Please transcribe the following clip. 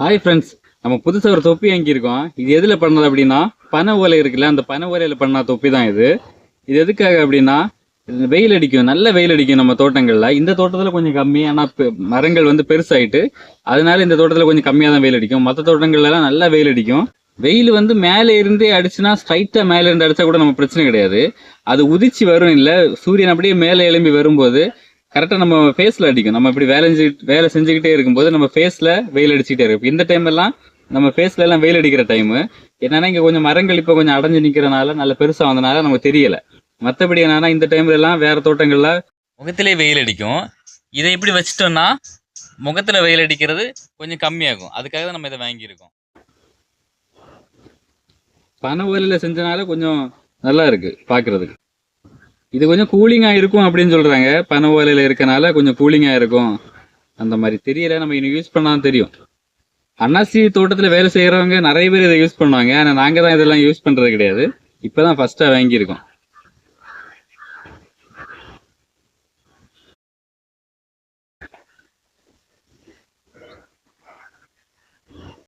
Hi friends, நம்ம புதுசாக ஒரு தொப்பி வாங்கியிருக்கோம். இது எதில் பண்ணது அப்படின்னா, பனை ஓலை இருக்குல்ல, அந்த பனை ஓலையில் பண்ண தொப்பி தான் இது. இது எதுக்காக அப்படின்னா, வெயில் அடிக்கும், நல்ல வெயில் அடிக்கும் நம்ம தோட்டங்களில். இந்த தோட்டத்தில் கொஞ்சம் கம்மி, ஆனால் மரங்கள் வந்து பெருசாயிட்டு அதனால இந்த தோட்டத்தில் கொஞ்சம் கம்மியாக தான் வெயில் அடிக்கும். மற்ற தோட்டங்கள்லாம் நல்லா வெயில் அடிக்கும். வெயில் வந்து மேலே இருந்தே அடிச்சுன்னா, ஸ்ட்ரைட்டாக மேலே இருந்து அடித்தா கூட நம்ம பிரச்சனை கிடையாது. அது உதிச்சு வரும் இல்லை, சூரியன் அப்படியே மேலே எழும்பி வரும்போது கரெக்டாக நம்ம ஃபேஸில் அடிக்கும். நம்ம இப்படி வேலை செஞ்சுக்கிட்டே இருக்கும்போது நம்ம ஃபேஸில் வெயில் அடிச்சுக்கிட்டே இருக்கும். இந்த டைம் எல்லாம் நம்ம ஃபேஸ்ல எல்லாம் வெயில் அடிக்கிற டைமு. என்னன்னா இங்கே கொஞ்சம் மரங்கள் இப்போ கொஞ்சம் அடைஞ்சு நிற்கிறனால நல்ல பெருசாக வந்தனால நமக்கு தெரியலை. மற்றபடி என்னன்னா இந்த டைம்ல எல்லாம் வேற தோட்டங்கள்ல முகத்திலே வெயில் அடிக்கும். இதை இப்படி வச்சுட்டோம்னா முகத்துல வெயில் அடிக்கிறது கொஞ்சம் கம்மியாகும். அதுக்காக தான் நம்ம இதை வாங்கியிருக்கோம். பனை ஓலையில செஞ்சனால கொஞ்சம் நல்லா இருக்கு பார்க்கறதுக்கு. இது கொஞ்சம் கூலிங்காக இருக்கும் அப்படின்னு சொல்கிறாங்க. பனை ஓலையில் இருக்கனால கொஞ்சம் கூலிங்காக இருக்கும் அந்த மாதிரி. தெரியல, நம்ம இன்னும் யூஸ் பண்ணாலும் தெரியும். அன்னாசி தோட்டத்தில் வேலை செய்கிறவங்க நிறைய பேர் இதை யூஸ் பண்ணுவாங்க. ஆனால் நாங்கள் தான் இதெல்லாம் யூஸ் பண்ணுறது கிடையாது. இப்போ தான் ஃபஸ்ட்டாக வாங்கியிருக்கோம்.